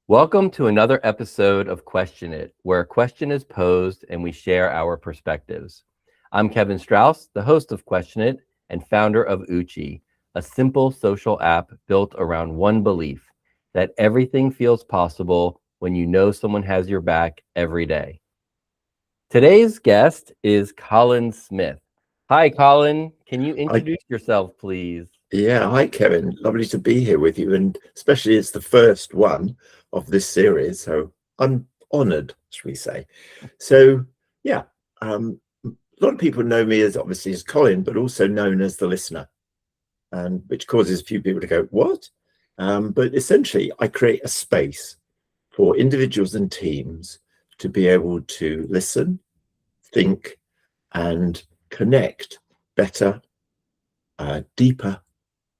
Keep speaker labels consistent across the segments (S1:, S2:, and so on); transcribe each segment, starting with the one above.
S1: Welcome to another episode of Question It, where a question is posed and we share our perspectives. I'm Kevin Strauss, the host of Question It and founder of Uchi, a simple social app built around one belief that everything feels possible when you know someone has your back every day. Today's guest is Colin Smith. Hi, Colin. Can you
S2: Hi,
S1: introduce yourself, please?
S2: hi Kevin. Lovely to be here with you, and especially it's the first one of this series, so I'm honoured, should we say? So, yeah, a lot of people know me as obviously as Colin, but also known as the listener, and which causes a few people to go, "What?" But essentially, I create a space for individuals and teams to be able to listen, think, and connect better, deeper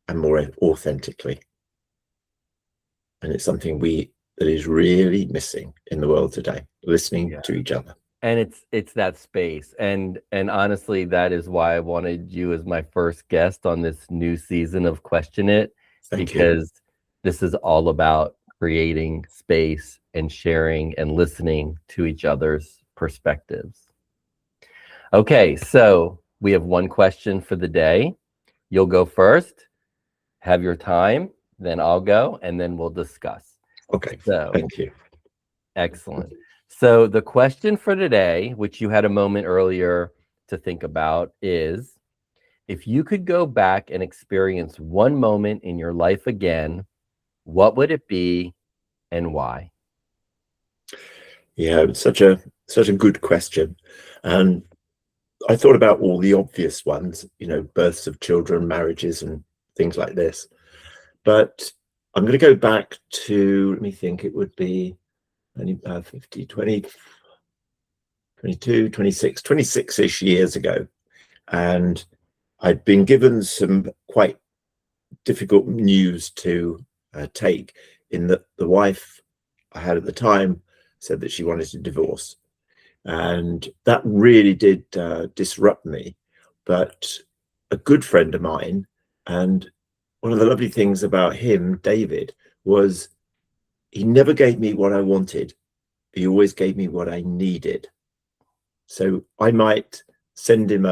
S2: and more authentically. And it's something that is really missing in the world today, listening
S1: Yeah.
S2: to each other.
S1: And it's that space. And honestly, that is why I wanted you as my first guest on this new season of Question It,
S2: Thank you.
S1: because this is all about creating space and sharing and listening to each other's perspectives. Okay, so we have one question for the day. You'll go first, have your time, then I'll go, and then we'll discuss.
S2: Okay,
S1: So,
S2: thank you.
S1: excellent. So the question for today, which you had a moment earlier to think about, is if you could go back and experience one moment in your life again, what would it be and why?
S2: Yeah, it's such a good question. And I thought about all the obvious ones, births of children, marriages, and things like this. But I'm going to go back to, let me think, it would be 50, 20, 22, 26, 26-ish years ago. And I'd been given some quite difficult news to take, in that the wife I had at the time said that she wanted to divorce. And that really did disrupt me. But a good friend of mine, and one of the lovely things about him, David, was he never gave me what I wanted. He always gave me what I needed. So I might send him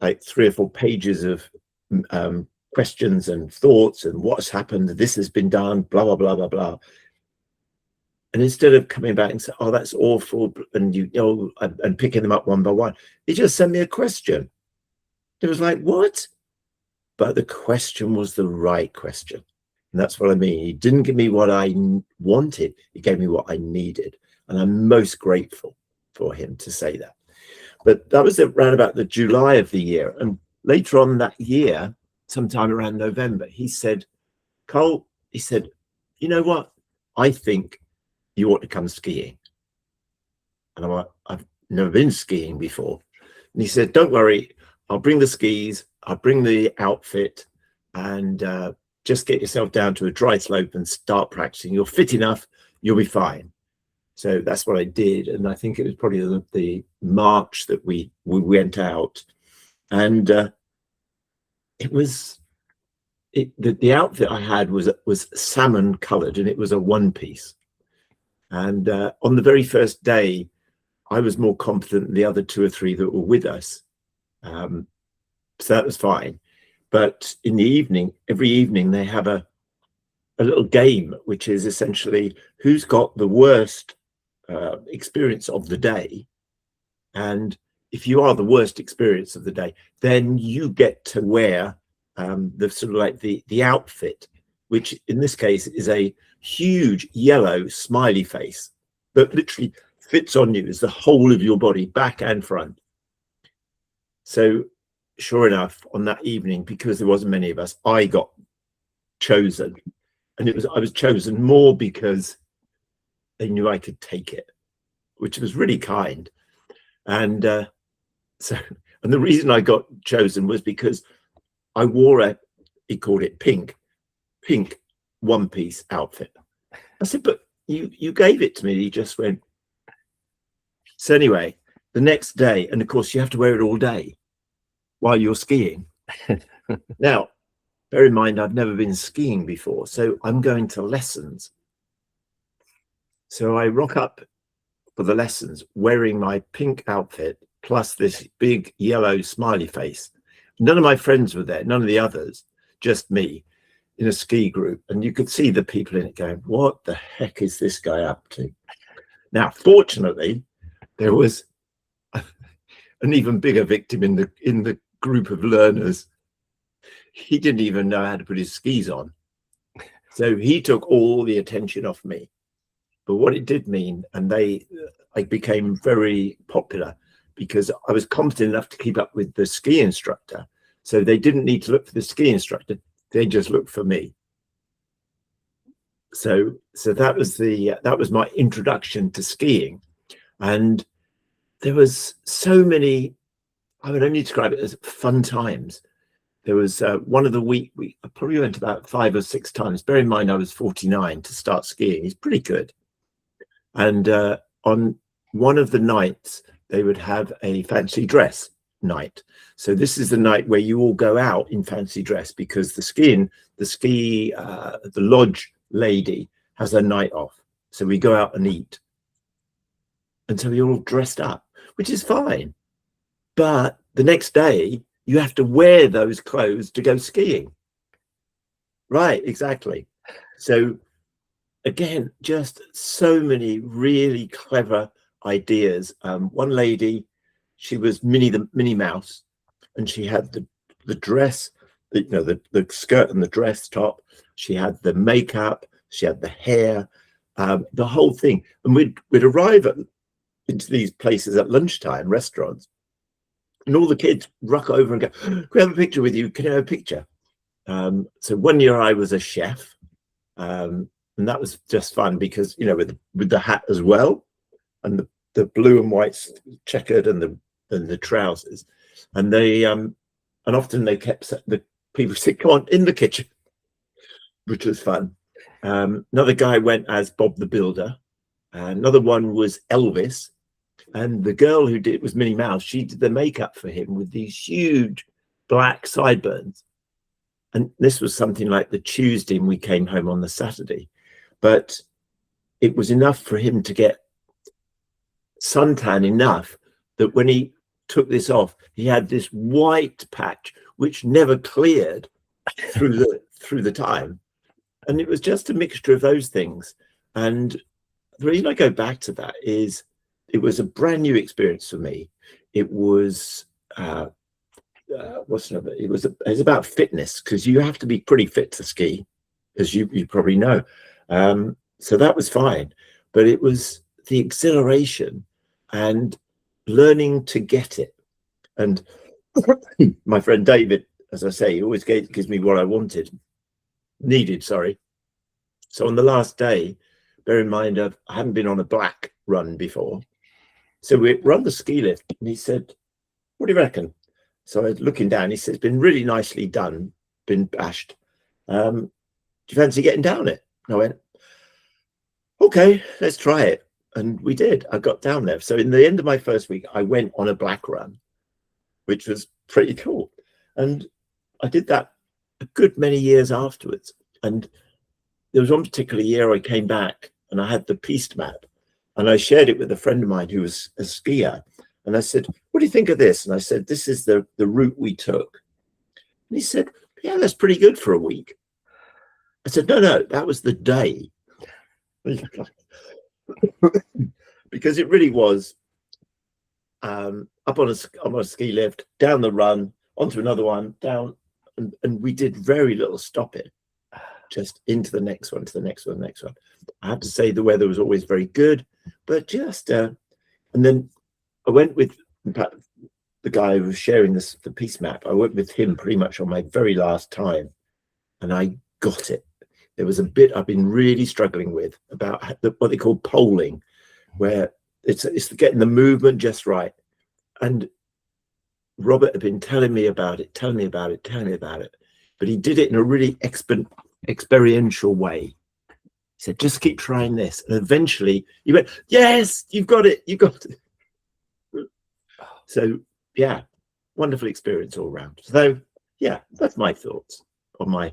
S2: like 3 or 4 pages of questions and thoughts and what's happened, this has been done, blah, blah, blah, blah, blah. And instead of coming back and saying, "Oh, that's awful," and and picking them up one by one, he just sent me a question. It was like, what? But the question was the right question. And that's what I mean. He didn't give me what I wanted. He gave me what I needed. And I'm most grateful for him to say that. But that was around about the July of the year. And later on that year, sometime around November, he said, "Cole," he said, "you know what? I think you ought to come skiing." And I'm like, "I've never been skiing before." And he said, "Don't worry, I'll bring the skis, I'll bring the outfit, and just get yourself down to a dry slope and start practicing. You're fit enough, you'll be fine." So that's what I did. And I think it was probably the March that we went out. And the outfit I had was salmon colored, and it was a one piece. And on the very first day, I was more confident than the other 2 or 3 that were with us. So that was fine. But in the evening, every evening, they have a little game, which is essentially who's got the worst experience of the day. And if you are the worst experience of the day, then you get to wear the sort of like the outfit, which in this case is a huge yellow smiley face that literally fits on you as the whole of your body, back and front. So sure enough, on that evening, because there wasn't many of us, I got chosen. And I was chosen more because they knew I could take it, which was really kind. And the reason I got chosen was because I wore he called it pink one piece outfit. I said, "But you gave it to me." He just went. So anyway, the next day, and of course you have to wear it all day while you're skiing. Now, bear in mind, I've never been skiing before, so I'm going to lessons. So I rock up for the lessons wearing my pink outfit plus this big yellow smiley face. None of my friends were there, none of the others, just me in a ski group. And you could see the people in it going, what the heck is this guy up to? Now, fortunately, there was an even bigger victim in the group of learners. He didn't even know how to put his skis on. So he took all the attention off me. But what it did mean, and I became very popular because I was competent enough to keep up with the ski instructor. So they didn't need to look for the ski instructor. They just looked for me. So that was my introduction to skiing. And there was so many, I would only describe it as fun times. There was one of the week, I probably went about 5 or 6 times. Bear in mind, I was 49 to start skiing. It's pretty good. And on one of the nights, they would have a fancy dress night. So this is the night where you all go out in fancy dress because the lodge lady has her night off. So we go out and eat. And so you're all dressed up, which is fine. But the next day, you have to wear those clothes to go skiing. Right, exactly. So again, just so many really clever ideas. One lady, she was the Minnie Mouse, and she had the dress, the skirt and the dress top. She had the makeup, she had the hair, the whole thing. And we'd arrive into these places at lunchtime, restaurants, and all the kids ruck over and go, "Can we have a picture with you? Can I have a picture?" So one year I was a chef. And that was just fun because, with the hat as well, and the blue and white checkered and the trousers, and and often they kept the people say, "Come on, in the kitchen," which was fun. Another guy went as Bob the Builder. Another one was Elvis, and the girl who did it was Minnie Mouse. She did the makeup for him with these huge black sideburns. And this was something like the Tuesday, and we came home on the Saturday. But it was enough for him to get suntan enough that when he took this off, he had this white patch which never cleared through the time. And it was just a mixture of those things. And the reason I go back to that is it was a brand new experience for me. It was it was about fitness, because you have to be pretty fit to ski, as you probably know. So that was fine, but it was the exhilaration and learning to get it. And my friend David, as I say, he always gives me what I needed. So on the last day, bear in mind, I hadn't been on a black run before. So we run the ski lift, and he said, "What do you reckon?" So I was looking down, he said, "It's been really nicely done, been bashed. Do you fancy getting down it?" And I went, "Okay, let's try it." And we did. I got down there. So in the end of my first week, I went on a black run, which was pretty cool. And I did that a good many years afterwards. And there was one particular year I came back and I had the piste map, and I shared it with a friend of mine who was a skier. And I said, "What do you think of this?" And I said, "This is the route we took." And he said, "Yeah, that's pretty good for a week." I said, No, that was the day." Because it really was up on a ski lift, down the run, onto another one, down, and we did very little stopping, just into the next one, to the next one, the next one. I have to say the weather was always very good, but just and then I went with, in fact, the guy who was sharing the piece map. I went with him pretty much on my very last time, and I got it. There was a bit I've been really struggling with about what they call polling, where it's getting the movement just right. And Robert had been telling me about it, but he did it in a really experiential way. He said, "Just keep trying this." And eventually he went, "Yes, you've got it. You got it." So yeah, wonderful experience all around. So yeah, that's my thoughts on my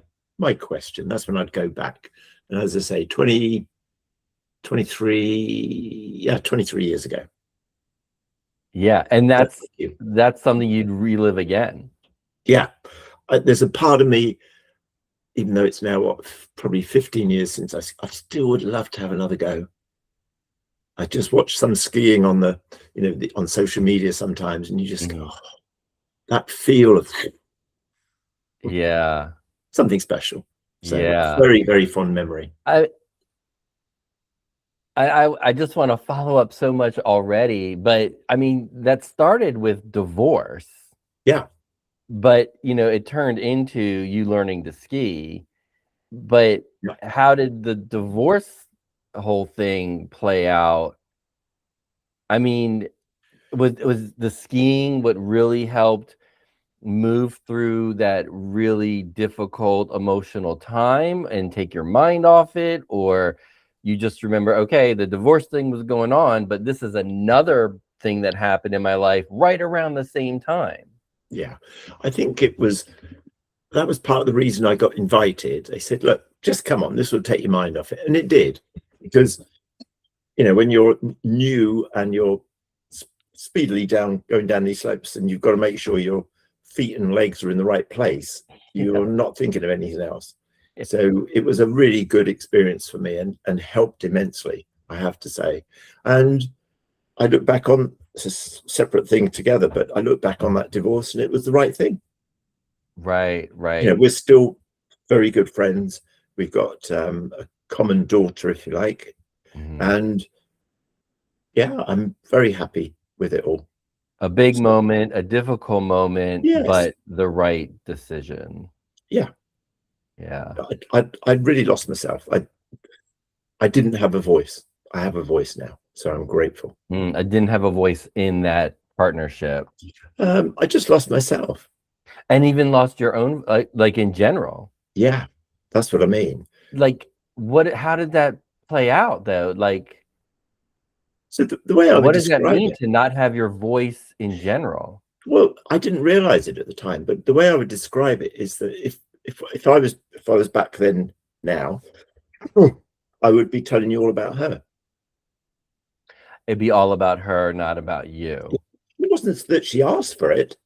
S2: question. That's when I'd go back. And as I say, 23 years ago.
S1: Yeah, and
S2: Thank
S1: that's
S2: you.
S1: something you'd relive again.
S2: Yeah, there's a part of me, even though it's now probably 15 years since I still would love to have another go. I just watch some skiing on on social media sometimes, and you just go, oh, that feel of
S1: Yeah,
S2: something special. So
S1: yeah.
S2: very, very fond memory.
S1: I just want to follow up so much already, but I mean that started with divorce.
S2: Yeah.
S1: But it turned into you learning to ski. But
S2: Yeah.
S1: how did the divorce whole thing play out? I mean, was the skiing what really helped move through that really difficult emotional time and take your mind off it? Or you just remember, okay, the divorce thing was going on, but this is another thing that happened in my life right around the same time?
S2: Yeah, I think that was part of the reason I got invited. They said, look, just come on, this will take your mind off it. And it did, because when you're new and you're speedily going down these slopes, and you've got to make sure your feet and legs are in the right place, you're not thinking of anything else. So it was a really good experience for me, and helped immensely, I have to say. And I look back on, it's a separate thing together, but I look back on that divorce and it was the right thing.
S1: Right.
S2: We're still very good friends. We've got a common daughter, if you like. And yeah, I'm very happy with it all.
S1: A big moment, a difficult moment,
S2: Yes.
S1: but the right decision.
S2: Yeah.
S1: Yeah.
S2: I really lost myself. I didn't have a voice. I have a voice now, so I'm grateful.
S1: I didn't have a voice in that partnership.
S2: I just lost myself.
S1: And even lost your own, like in general.
S2: Yeah, that's what I mean.
S1: Like, how did that play out, though? Like,
S2: so the way I would
S1: what does that
S2: describe
S1: mean
S2: it,
S1: to not have your voice in general?
S2: well, I didn't realize it at the time, but the way I would describe it is that if I was back then now, I would be telling you all about her.
S1: It'd be all about her, not about you.
S2: It wasn't that she asked for it,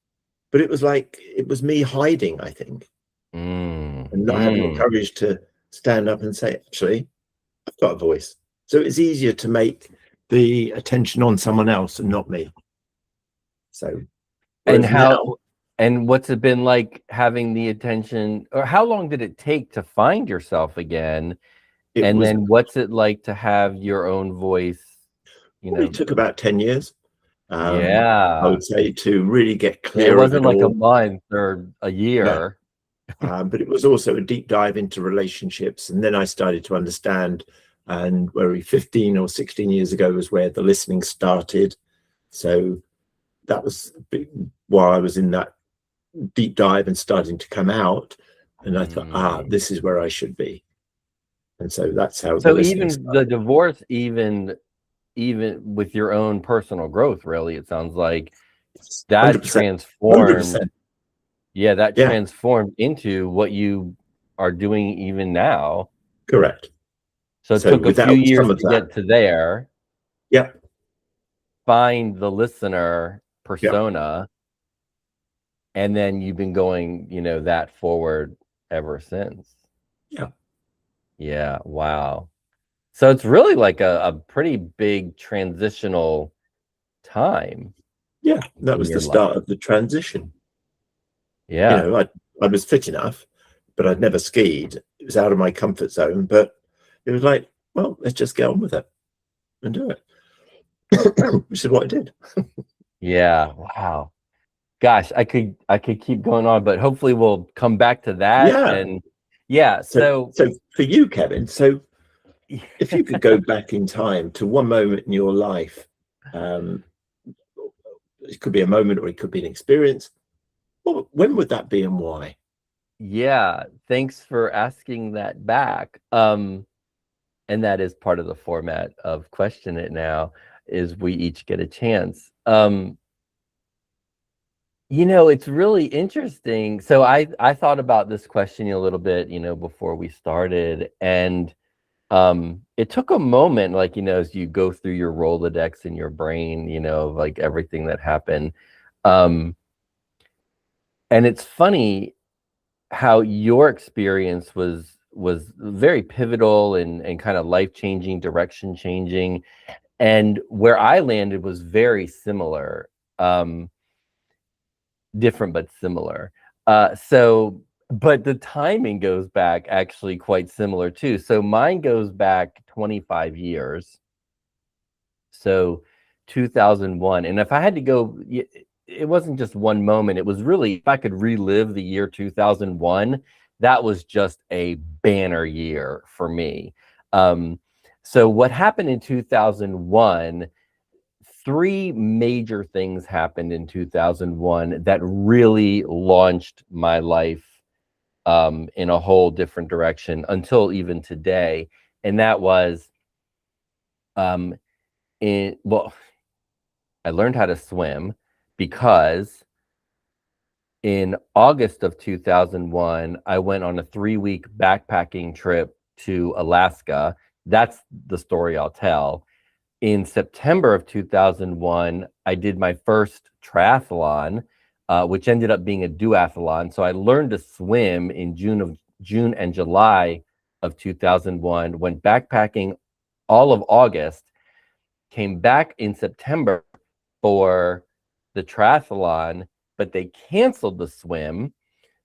S2: but it was like it was me hiding, I think, and not having the courage to stand up and say, actually, I've got a voice. So it's easier to make the attention on someone else and not me. So,
S1: and what's it been like having the attention, or how long did it take to find yourself again? Then what's it like to have your own voice?
S2: It took about 10 years.
S1: Yeah,
S2: I would say, to really get clear.
S1: It wasn't like a month or a year.
S2: No. But it was also a deep dive into relationships. And then I started to understand, and where 15 or 16 years ago was where the listening started. So that was while I was in that deep dive and starting to come out. And I thought, this is where I should be. And so that's how.
S1: So even the divorce, even with your own personal growth, really, it sounds like that
S2: 100%,
S1: transformed.
S2: 100%.
S1: Yeah, that transformed into what you are doing even now.
S2: Correct.
S1: So it took a few years to get to there.
S2: Yeah.
S1: Find the listener persona. And then you've been going, that forward ever since.
S2: Yeah.
S1: Yeah. Wow. So it's really like a pretty big transitional time.
S2: Yeah. That was the start of the transition.
S1: Yeah.
S2: I was fit enough, but I'd never skied. It was out of my comfort zone, but it was like, well, let's just get on with it and do it. Which is what I did.
S1: Yeah. Wow. Gosh, I could keep going on, but hopefully we'll come back to that.
S2: Yeah.
S1: And yeah. So
S2: for you, Kevin, so if you could go back in time to one moment in your life, it could be a moment or it could be an experience. Well, when would that be and why?
S1: Yeah, thanks for asking that back. And that is part of the format of Question It Now, is we each get a chance. It's really interesting. So I thought about this question a little bit, before we started, and It took a moment, like, as you go through your Rolodex in your brain, of like everything that happened. Um, and it's funny how your experience was very pivotal and kind of life changing, direction changing, and where I landed was very similar, different but similar. But the timing goes back actually quite similar too. So mine goes back 25 years. So 2001. And if I had to go, it wasn't just one moment. It was really, if I could relive the year 2001, that was just a banner year for me. So what happened in 2001, three major things happened in 2001 that really launched my life in a whole different direction until even today. And that was um, well, I learned how to swim because in August of 2001, I went on a 3-week backpacking trip to Alaska. That's the story I'll tell. In September of 2001, I did my first triathlon, which ended up being a duathlon. So I learned to swim in June and July of 2001, went backpacking all of August, came back in September for the triathlon, but they canceled the swim.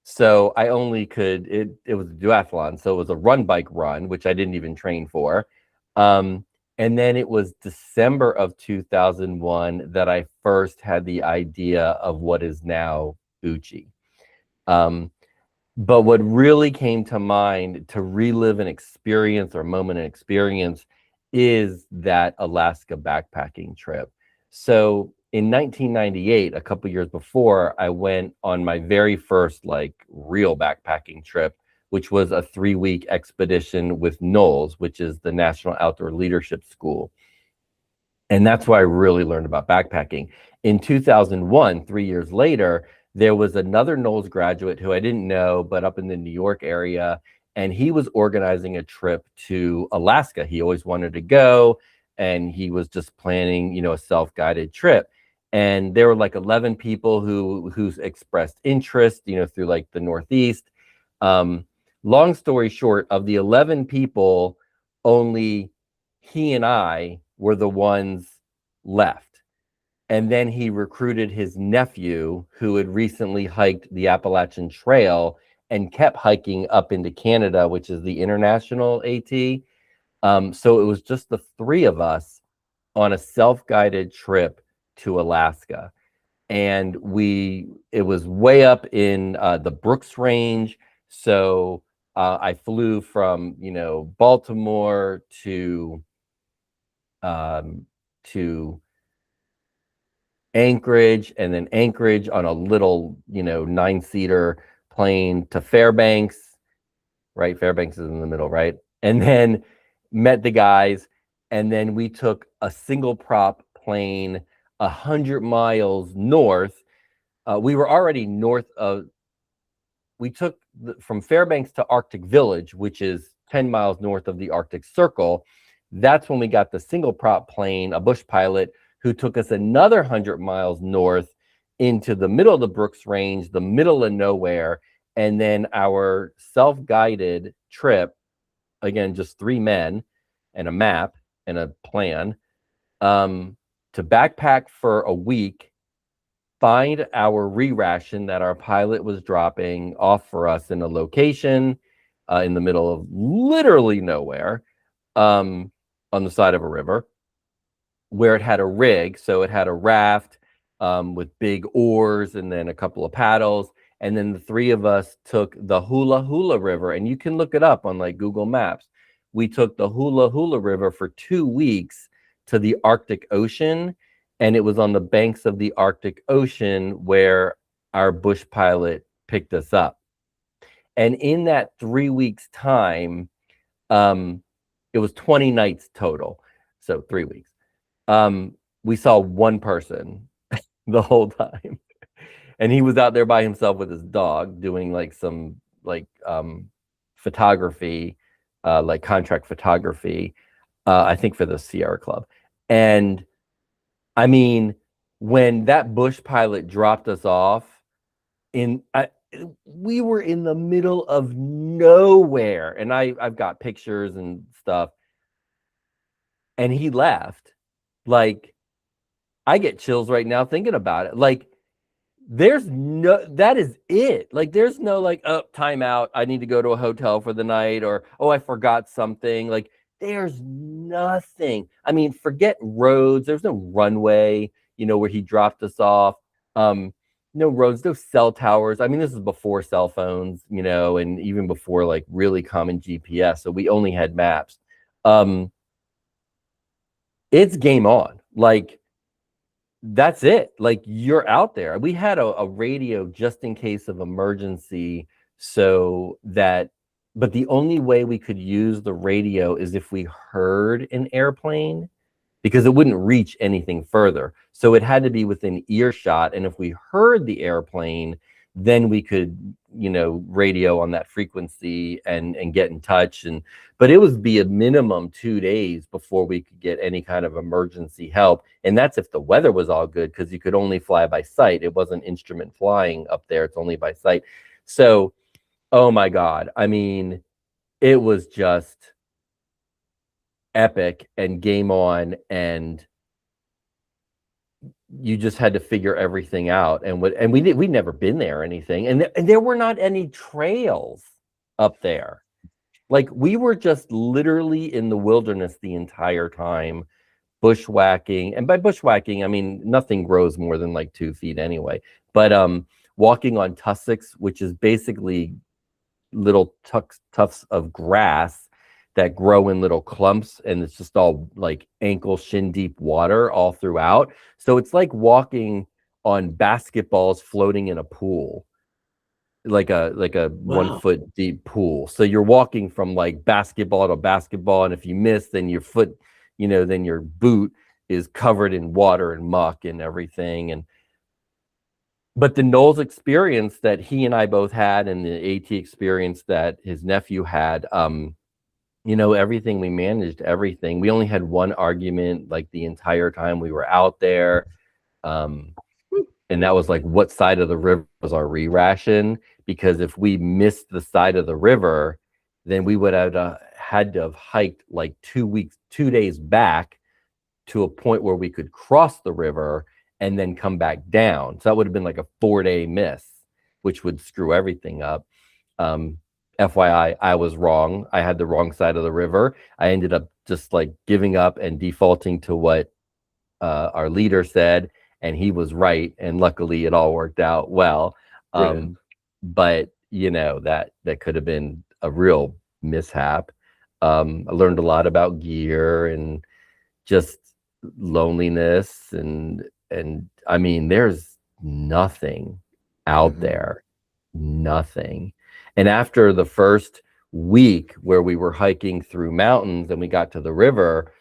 S1: So I only could, it was a duathlon. So it was a run bike run, which I didn't even train for. And then it was December of 2001 that I first had the idea of what is now Uchi. But what really came to mind to relive an experience or moment in experience is that Alaska backpacking trip. So in 1998, a couple years before, I went on my very first like real backpacking trip, which was a 3-week expedition with NOLS, which is the National Outdoor Leadership School. And that's where I really learned about backpacking. In 2001, 3 years later, there was another Knowles graduate who I didn't know, but up in the New York area, and he was organizing a trip to Alaska. He always wanted to go, and he was just planning, a self-guided trip. And there were like 11 people who's expressed interest, through like the Northeast. Long story short, of the 11 people, only he and I were the ones left. And then he recruited his nephew, who had recently hiked the Appalachian Trail and kept hiking up into Canada, which is the international AT. So it was just the three of us on a self-guided trip to Alaska. And it was way up in the Brooks Range. So I flew from, Baltimore to Anchorage, and then Anchorage on a little, 9-seater plane to Fairbanks, right? Fairbanks is in the middle, right? And then met the guys, and then we took a single prop plane 100 miles north. We were already north of, we took from Fairbanks to Arctic Village, which is 10 miles north of the Arctic Circle. That's when we got the single prop plane, a bush pilot, who took us another 100 miles north into the middle of the Brooks Range, the middle of nowhere. And then our self-guided trip, again, just 3 men and a map and a plan, to backpack for a week, find our re-ration that our pilot was dropping off for us in a location in the middle of literally nowhere, on the side of a river, where it had a rig. So it had a raft with big oars and then a couple of paddles. And then the three of us took the Hula Hula River, and you can look it up on like Google Maps. We took the Hula Hula River for 2 weeks to the Arctic Ocean, and it was on the banks of the Arctic Ocean where our bush pilot picked us up. And in that 3 weeks time, it was 20 nights total. So 3 weeks. We saw one person the whole time. And he was out there by himself with his dog doing like some like photography like contract photography, I think for the Sierra Club. And I mean, when that bush pilot dropped us off we were in the middle of nowhere, and I've got pictures and stuff, and he left. Like, I get chills right now thinking about it. Like, that is it. Like, there's no like, oh, time out, I need to go to a hotel for the night, or oh, I forgot something. Like, there's nothing. I mean, forget roads. There's no runway, where he dropped us off. No roads, no cell towers. I mean, this is before cell phones, and even before like really common GPS. So we only had maps. It's game on. Like, that's it. Like, you're out there. We had a radio just in case of emergency, but the only way we could use the radio is if we heard an airplane, because it wouldn't reach anything further. So it had to be within earshot. And if we heard the airplane, then we could, radio on that frequency and get in touch. But it would be a minimum 2 days before we could get any kind of emergency help. And that's if the weather was all good, because you could only fly by sight. It wasn't instrument flying up there. It's only by sight. So, oh my God. I mean, it was just epic and game on, and you just had to figure everything out. We'd never been there or anything, and there were not any trails up there. Like, we were just literally in the wilderness the entire time, bushwhacking. And by bushwhacking, I mean nothing grows more than like 2 feet anyway, but walking on tussocks, which is basically little tufts of grass that grow in little clumps, and it's just all like ankle, shin deep water all throughout. So it's like walking on basketballs floating in a pool, like a
S2: Wow.
S1: 1 foot deep pool. So you're walking from like basketball to basketball, and if you miss, then your foot, then your boot is covered in water and muck and everything. But the Knowles experience that he and I both had, and the AT experience that his nephew had, everything, we managed everything. We only had one argument like the entire time we were out there. And that was like, what side of the river was our re-ration? Because if we missed the side of the river, then we would have had to have hiked like 2 days back to a point where we could cross the river and then come back down. So that would have been like a 4-day miss, which would screw everything up. FYI, I was wrong. I had the wrong side of the river. I ended up just like giving up and defaulting to what our leader said, and he was right. And luckily, it all worked out well. But that could have been a real mishap. I learned a lot about gear and just loneliness, and I mean, there's nothing out there, nothing. And after the first week where we were hiking through mountains and we got to the river,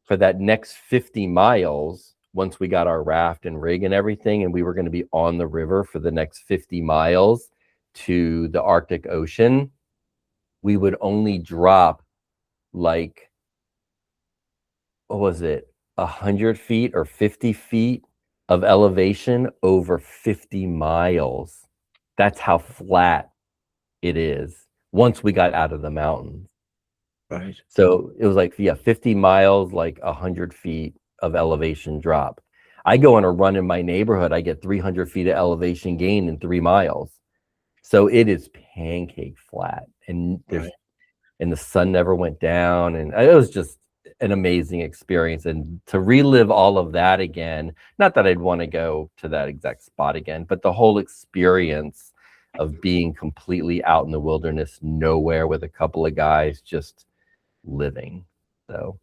S1: for that next 50 miles, once we got our raft and rig and everything, and we were going to be on the river for the next 50 miles to the Arctic Ocean, we would only drop like, what was it, 100 feet or 50 feet of elevation over 50 miles. That's how flat it is once we got out of the mountains.
S2: Right.
S1: So it was like, 50 miles, like 100 feet of elevation drop. I go on a run in my neighborhood, I get 300 feet of elevation gain in 3 miles. So it is pancake flat, and and the sun never went down, and it was just an amazing experience. And to relive all of that again, not that I'd want to go to that exact spot again, but the whole experience of being completely out in the wilderness, nowhere, with a couple of guys just living. So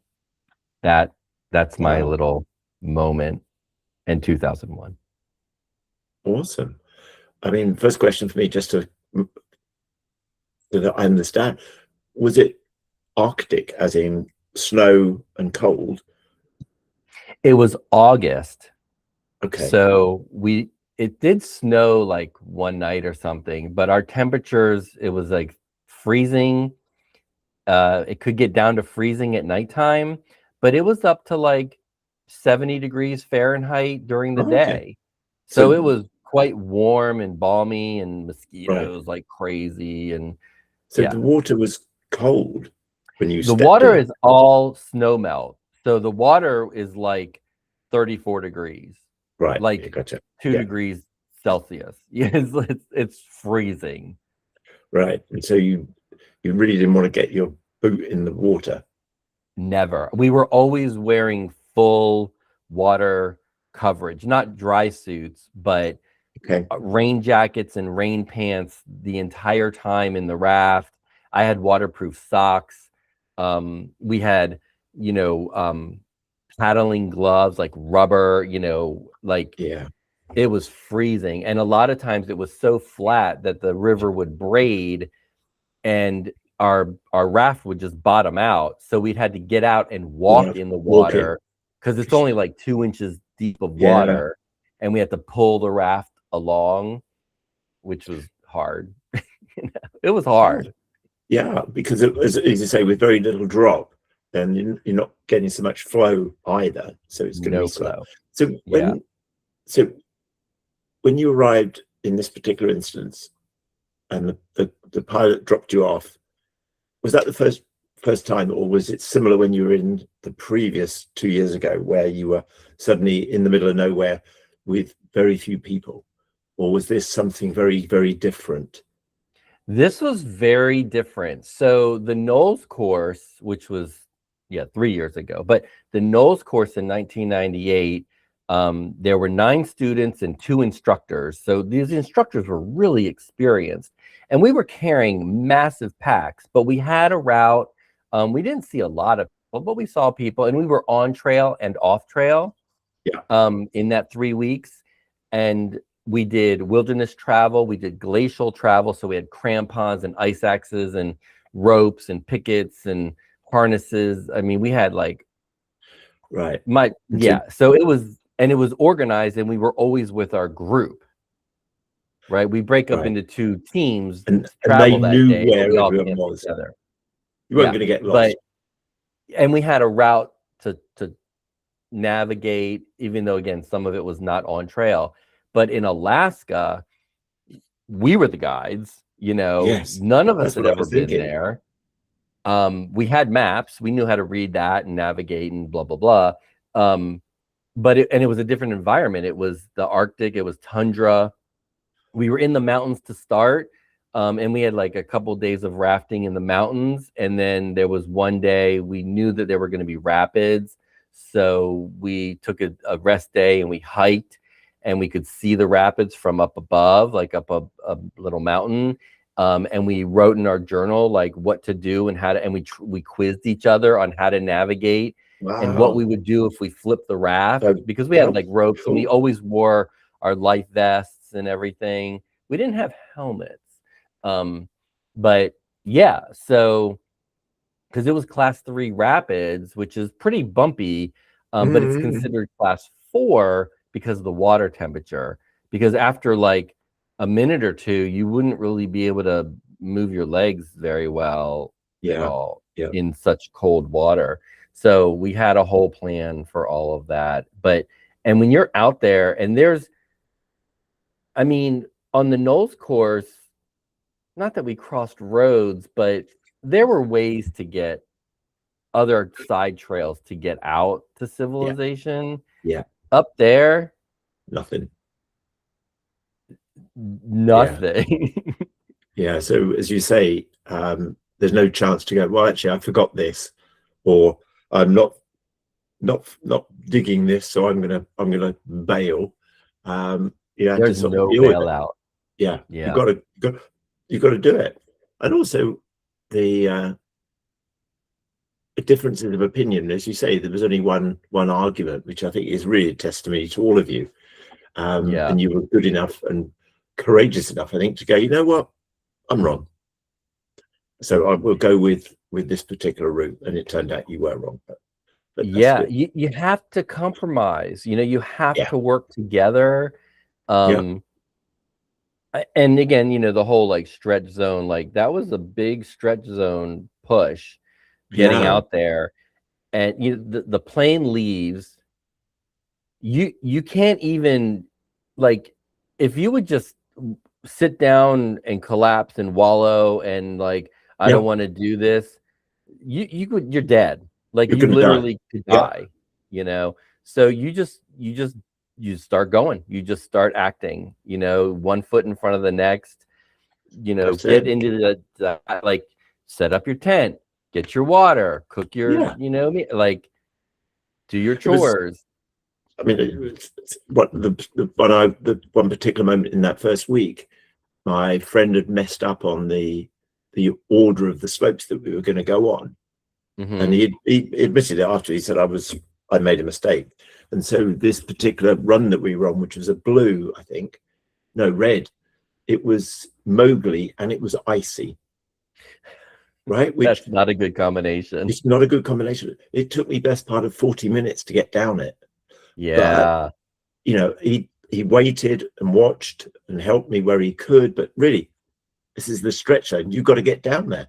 S1: that's my little moment in 2001.
S2: Awesome. I mean, first question for me, just so that I understand, was it Arctic, as in snow and cold?
S1: It was August.
S2: Okay.
S1: So it did snow like one night or something, but our temperatures, it was like freezing It could get down to freezing at nighttime, but it was up to like 70 degrees Fahrenheit during the
S2: Oh, okay.
S1: day. So
S2: So
S1: it was quite warm and balmy, and
S2: right.
S1: mosquitoes like crazy. And
S2: So
S1: yeah,
S2: the water was cold when you
S1: the
S2: stepped
S1: water
S2: in.
S1: is all snow melt. So the water is like 34 degrees,
S2: Right. Yeah,
S1: like
S2: gotcha.
S1: 2
S2: Yeah.
S1: degrees Celsius. Yes, it's freezing.
S2: Right. And so you really didn't want to get your boot in the water.
S1: Never. We were always wearing full water coverage, not dry suits, but
S2: Okay.
S1: rain jackets and rain pants the entire time in the raft. I had waterproof socks. We had, you know, paddling gloves, like rubber, like
S2: Yeah.
S1: it was freezing. And a lot of times it was so flat that the river would braid, and our raft would just bottom out. So we'd had to get out and
S2: Yeah.
S1: walk in the
S2: Walk in.
S1: water because it's only like 2 inches deep of
S2: Yeah.
S1: water, and we had to pull the raft along, which was hard. It was
S2: Oh,
S1: hard.
S2: yeah. Because as you say, with very little drop, then you're not getting so much flow either. So it's going to be
S1: No
S2: slow.
S1: flow.
S2: So
S1: Yeah.
S2: when you arrived in this particular instance and the pilot dropped you off, was that the first time, or was it similar when you were in the previous 2 years ago, where you were suddenly in the middle of nowhere with very few people, or was this something very, very different?
S1: This was very different. So the Knowles course, which was 3 years ago, but the Knowles course in 1998, there were 9 students and 2 instructors. So these instructors were really experienced, and we were carrying massive packs, but we had a route. We didn't see a lot of people, but we saw people, and we were on trail and off trail
S2: Yeah.
S1: in that 3 weeks. And we did wilderness travel, we did glacial travel. So we had crampons and ice axes and ropes and pickets and harnesses. I mean, we had like
S2: Right.
S1: so it was organized, and we were always with our group, right? We break up
S2: Right.
S1: into 2 teams to
S2: And they
S1: travel that
S2: knew
S1: day, but we
S2: where
S1: all
S2: everyone
S1: camped
S2: was.
S1: together.
S2: You weren't
S1: Yeah,
S2: going to get
S1: but
S2: lost.
S1: and we had a route to navigate, even though again some of it was not on trail. But in Alaska, we were the guides.
S2: Yes,
S1: None of us
S2: that's
S1: had
S2: what I
S1: ever
S2: was
S1: been
S2: thinking.
S1: there. We had maps, we knew how to read that and navigate and blah blah blah. But it was a different environment. It was the Arctic, it was tundra. We were in the mountains to start, and we had like a couple days of rafting in the mountains, and then there was one day we knew that there were going to be rapids, so we took a rest day and we hiked, and we could see the rapids from up above, like up a little mountain. And we wrote in our journal like what to do and how to, and we quizzed each other on how to navigate and what
S2: Wow.
S1: we would do if we flipped the raft,
S2: So
S1: because we had
S2: how
S1: like ropes, and we
S2: cool.
S1: always wore our life vests and everything. We didn't have helmets. But yeah, so because it was class 3 rapids, which is pretty bumpy, but it's
S2: Mm,
S1: considered class 4 because of the water temperature. Because after like a minute or two, you wouldn't really be able to move your legs very well at
S2: yeah.
S1: all
S2: Yeah.
S1: in such cold water. So we had a whole plan for all of that. And when you're out there, and I mean, on the Knowles course, not that we crossed roads, but there were ways to get other side trails to get out to
S2: Yeah.
S1: civilization.
S2: Yeah.
S1: Up there,
S2: Nothing. Yeah.
S1: nothing.
S2: Yeah. So as you say, there's no chance to go, well, actually, I forgot this, or I'm not digging this, so I'm gonna bail. You have to
S1: There's
S2: sort of
S1: no
S2: deal with it.
S1: bailout.
S2: Yeah,
S1: Yeah.
S2: you got to do it. And also the differences of opinion, as you say, there was only one argument, which I think is really a testimony to all of you.
S1: Yeah.
S2: And you were good enough and courageous enough, I think, to go, you know what, I'm wrong. So I will go with this particular route. And it turned out you were wrong. But that's
S1: Yeah.
S2: good.
S1: You have to compromise. You have
S2: Yeah.
S1: to work together.
S2: Yeah.
S1: And again, the whole like stretch zone, like that was a big stretch zone push, getting
S2: Yeah.
S1: out there, and the plane leaves. You can't even, like, if you would just sit down and collapse and wallow and like, I
S2: Yeah.
S1: don't want to do this, you're dead. Like,
S2: You're
S1: you
S2: gonna die.
S1: literally could
S2: Yeah.
S1: die, so you start going, you just start acting, one foot in front of the next,
S2: That's
S1: get
S2: it.
S1: into like, set up your tent, get your water, cook your,
S2: Yeah.
S1: like, do your
S2: It was.
S1: chores.
S2: I mean, the one particular moment in that first week, my friend had messed up on the order of the slopes that we were going to go on, and he admitted it after. He said, I made a mistake, and so this particular run that we were on, which was a blue, I think, no, red, it was Mowgli and it was icy, right? Which
S1: That's not a good combination.
S2: it's not a good combination. It took me best part of 40 minutes to get down it.
S1: Yeah.
S2: But he waited and watched and helped me where he could. But really, this is the stretch zone. You've got to get down there.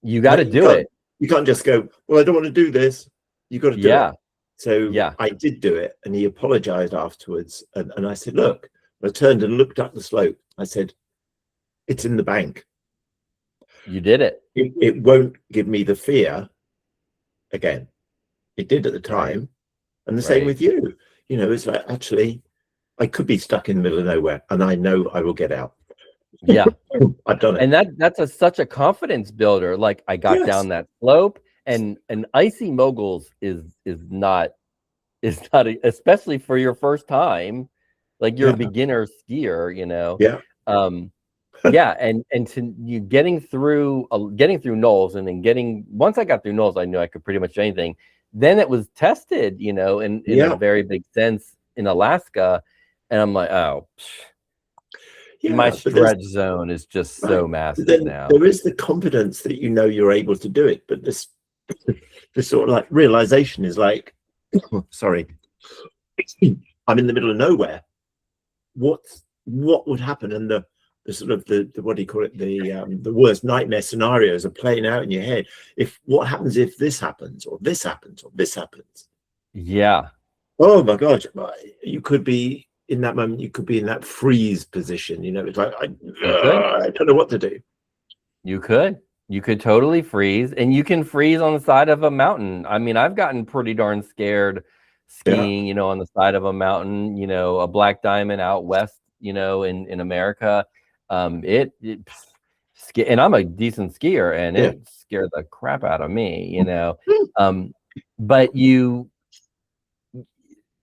S1: You got to do it.
S2: You can't just go, well, I don't want to do this. You've got to do it. So I did do it. And he apologized afterwards. And I said, look, I turned and looked up the slope. I said, it's in the bank.
S1: You did it.
S2: It won't give me the fear again. It did at the time. Right. And the same with you. It's like, actually, I could be stuck in the middle of nowhere and I know I will get out.
S1: Yeah.
S2: I've done it.
S1: And that's such a confidence builder. Like, I got down that slope, and icy moguls is not, especially for your first time, like, you're a beginner skier,
S2: Yeah.
S1: Yeah, and to you getting through knolls, and then once I got through knolls, I knew I could pretty much do anything. Then it was tested, in a very big sense in Alaska, and I'm like, oh, my stretch zone is just so massive now.
S2: There is the confidence that you're able to do it, but this sort of like realization is like, sorry, I'm in the middle of nowhere. What would happen? And the sort of the what do you call it? The worst nightmare scenarios are playing out in your head. What happens if this happens, or this happens, or this happens?
S1: Yeah.
S2: Oh my God. You could be in that moment, you could be in that freeze position. It's like, I don't know what to do.
S1: You could totally freeze, and you can freeze on the side of a mountain. I mean, I've gotten pretty darn scared skiing, on the side of a mountain, a black diamond out west, in America. And I'm a decent skier, and it scared the crap out of me, but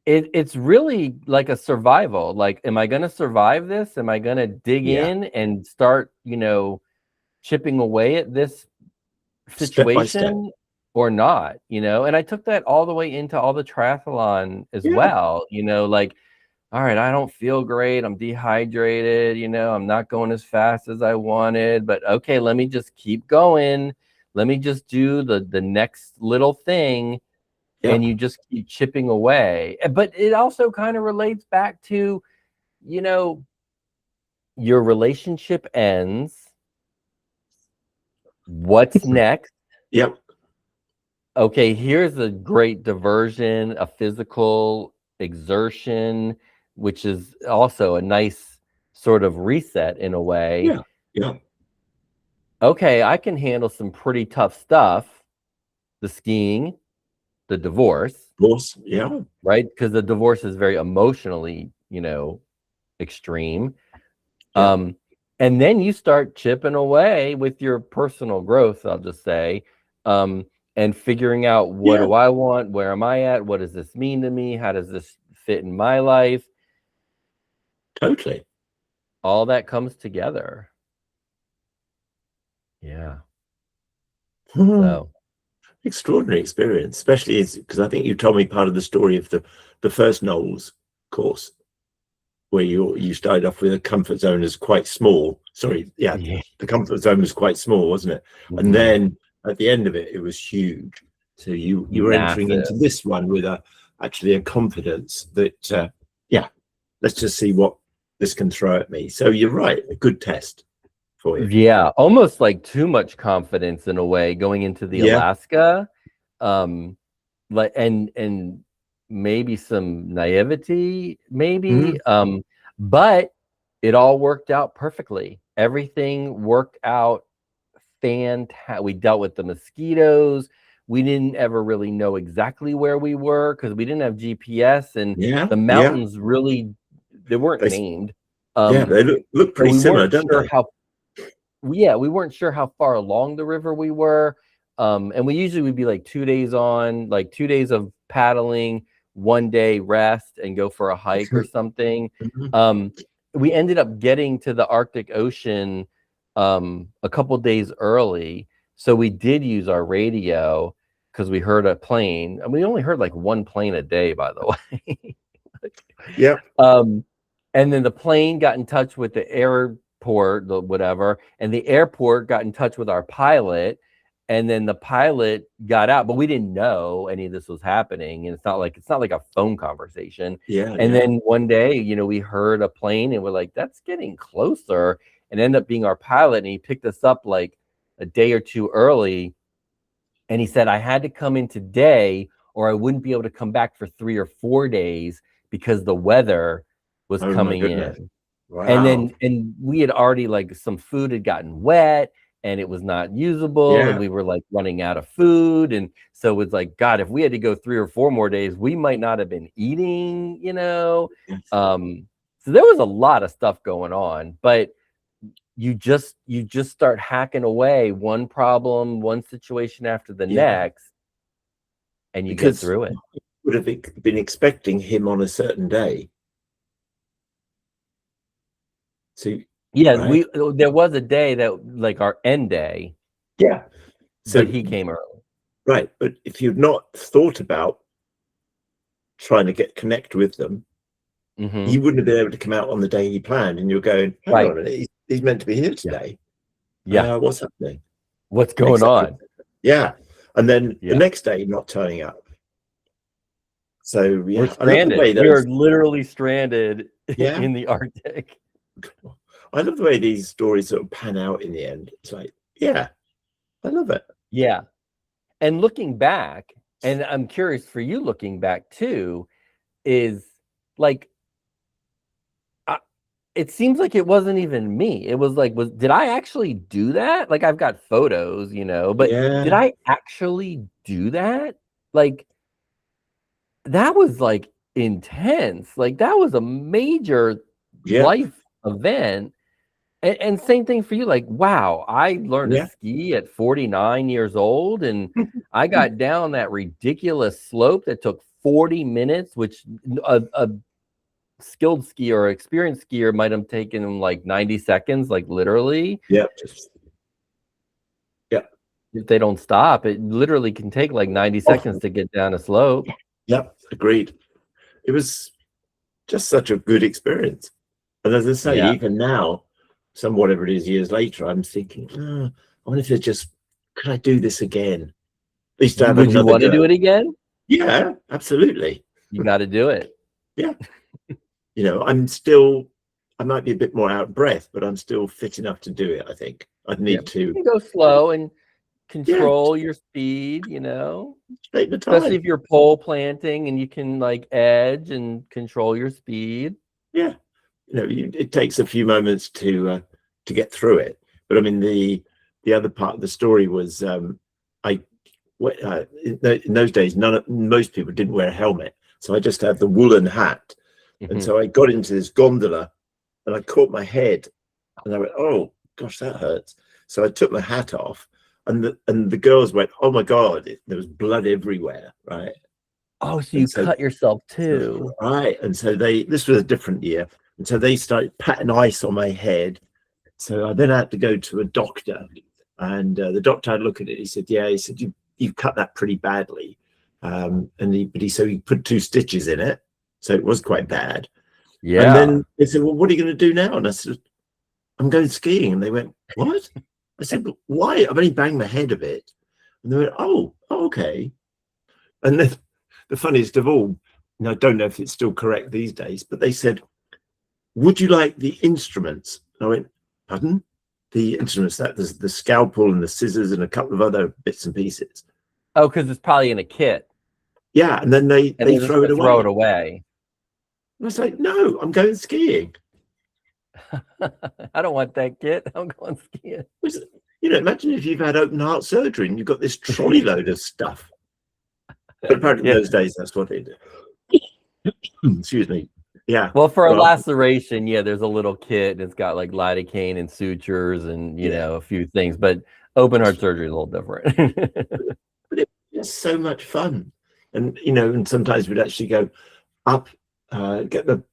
S1: it's really like a survival. Like, am I going to survive this? Am I going to dig in and start, chipping away at this situation or not? And I took that all the way into all the triathlon as well, like, all right, I don't feel great. I'm dehydrated. I'm not going as fast as I wanted, but okay, let me just keep going. Let me just do the next little thing. And you just keep chipping away. But it also kind of relates back to, your relationship ends. What's next?
S2: Yep.
S1: Okay, here's a great diversion, a physical exertion, which is also a nice sort of reset in a way.
S2: Yeah.
S1: Okay, I can handle some pretty tough stuff. The skiing, the divorce.
S2: Yeah.
S1: Right? Because the divorce is very emotionally, extreme. And then you start chipping away with your personal growth, I'll just say, and figuring out, what do I want? Where am I at? What does this mean to me? How does this fit in my life?
S2: Totally.
S1: All that comes together. Yeah. So
S2: extraordinary experience, especially because I think you told me part of the story of the first Knowles course, where you started off with a comfort zone as quite small. The comfort zone was quite small, wasn't it? And then at the end of it, it was huge. So you were entering into this one with actually a confidence that let's just see what this can throw at me. So you're right, a good test. for you.
S1: Yeah, almost like too much confidence in a way going into the
S2: Yeah.
S1: Alaska. Like and maybe some naivety, maybe. But it all worked out perfectly. Everything worked out fantastic. We dealt with the mosquitoes. We didn't ever really know exactly where we were because we didn't have GPS, and the mountains really, they weren't named.
S2: They look
S1: So
S2: pretty
S1: we
S2: similar,
S1: weren't
S2: don't
S1: sure
S2: they?
S1: we weren't sure how far along the river we were. And we usually would be like 2 days on, like 2 days of paddling, 1 day rest and go for a hike or something. We ended up getting to the Arctic Ocean a couple days early. So we did use our radio because we heard a plane. And we only heard like one plane a day, by the way.
S2: Yeah.
S1: And then the plane got in touch with the airport, the whatever, and the airport got in touch with our pilot. And then the pilot got out, but we didn't know any of this was happening. And it's not like a phone conversation. And then one day, you know, we heard a plane and we're like, that's getting closer, and ended up being our pilot. And he picked us up like a day or two early. And he said, I had to come in today or I wouldn't be able to come back for 3 or 4 days because the weather was coming in.
S2: Wow.
S1: And we had already, like, some food had gotten wet and it was not usable, and we were like running out of food. And so it was like, God, if we had to go 3 or 4 more days, we might not have been eating, you know. So there was a lot of stuff going on, but you just start hacking away, one problem, one situation after the next, and you get through it.
S2: Would have been expecting him on a certain day. So
S1: there was a day that, like, our end day.
S2: So
S1: but he came early.
S2: Right. But if you've not thought about trying to connect with them, he wouldn't have been able to come out on the day he planned. And you're going, hang on a minute, he's meant to be here today. What's happening?
S1: What's going on?
S2: And then the next day not turning up. So
S1: we're stranded. We are literally stranded in the Arctic.
S2: I love the way these stories sort of pan out in the end. It's like, I love it.
S1: Yeah. And looking back, and I'm curious for you looking back too, is like, it seems like it wasn't even me. It was like, did I actually do that? Like, I've got photos, you know, but did I actually do that? Like, that was like intense. Like, that was a major life event. And same thing for you. Like, wow, I learned to ski at 49 years old, and I got down that ridiculous slope that took 40 minutes, which a skilled skier or experienced skier might have taken him like 90 seconds, like literally. If they don't stop, it literally can take like 90 seconds to get down a slope.
S2: Agreed. It was just such a good experience. And as I say, even now, some whatever it is years later, I'm thinking, I wonder if could I do this again? At least
S1: would you want to do it again?
S2: Yeah, absolutely.
S1: You got to do it.
S2: You know, I might be a bit more out of breath, but I'm still fit enough to do it. I think I'd need to
S1: go slow and control your speed, you know,
S2: take the time.
S1: Especially if you're pole planting and you can like edge and control your speed.
S2: You know, it takes a few moments to get through it. But I mean, the other part of the story was in those days, most people didn't wear a helmet, so I just had the woolen hat, and so I got into this gondola, and I caught my head, and I went, "Oh gosh, that hurts." So I took my hat off, and the girls went, "Oh my God, there was blood everywhere!" Right?
S1: Oh, so you cut yourself too,
S2: right? And so this was a different year. And so they started patting ice on my head. So I then had to go to a doctor, and the doctor had a look at it. He said, "Yeah," he said, "You've cut that pretty badly." And he put 2 stitches in it, so it was quite bad. And then they said, "Well, what are you going to do now?" And I said, "I'm going skiing." And they went, "What?" I said, "But why? I've only banged my head a bit." And they went, "Oh, okay." And then the funniest of all, and I don't know if it's still correct these days, but they said, "Would you like the instruments?" And I went, "Pardon?" the instruments, that there's the scalpel and the scissors and a couple of other bits and pieces.
S1: Oh, because it's probably in a kit.
S2: Yeah, and then they throw it away.
S1: Throw it away.
S2: And I was like, no, I'm going skiing.
S1: I don't want that kit. I'm going skiing.
S2: Imagine if you've had open heart surgery and you've got this trolley load of stuff. But apparently in those days, that's what they do. Excuse me. Yeah.
S1: Well, for a laceration, there's a little kit and it's got like lidocaine and sutures and, you know, a few things. But open heart surgery is a little different.
S2: But it was so much fun. And, and sometimes we'd actually go up, get the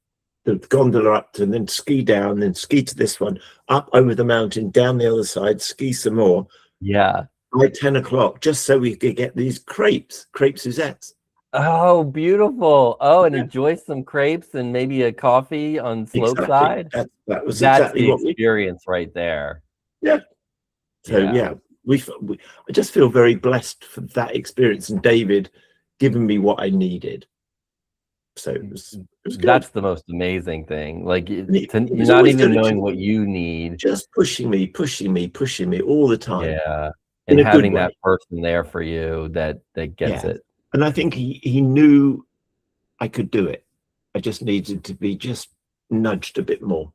S2: gondola up and then ski down, then ski to this one, up over the mountain, down the other side, ski some more.
S1: Yeah.
S2: By 10 o'clock, just so we could get these crepe Suzettes.
S1: Oh, beautiful. Oh, and enjoy some crepes and maybe a coffee on slope side.
S2: That was
S1: That's
S2: exactly
S1: the
S2: what
S1: experience right there.
S2: Yeah. So I just feel very blessed for that experience and David giving me what I needed. So it was good.
S1: That's the most amazing thing. Like you're not even knowing what you need.
S2: Just pushing me all the time.
S1: Yeah. And having that person there for you that gets it.
S2: And I think he knew I could do it. I just needed to be just nudged a bit more.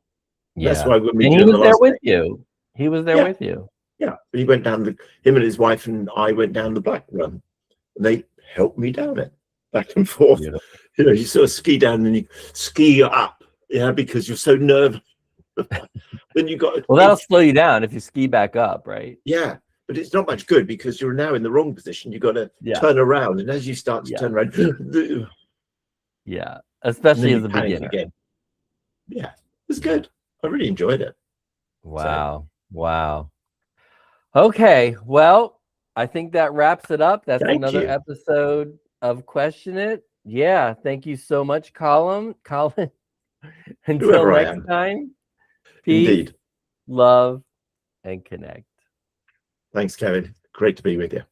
S1: Yeah.
S2: That's why when we
S1: he was there with you. He was there with you.
S2: Yeah. He went down him and his wife and I went down the black run. And they helped me down it, back and forth. Yeah. You sort of ski down and you ski up, because you're so nervous. Then you got
S1: that'll slow you down if you ski back up, right?
S2: Yeah. But it's not much good because you're now in the wrong position. You've got to turn around. And as you start to turn around,
S1: especially as a beginner.
S2: Again. Yeah, it was good. I really enjoyed it.
S1: Wow. Wow. Okay. Well, I think that wraps it up. That's another episode of Question It. Yeah. Thank you so much, Colin. Until next time, peace, love, and connect.
S2: Thanks, Kevin. Great to be with you.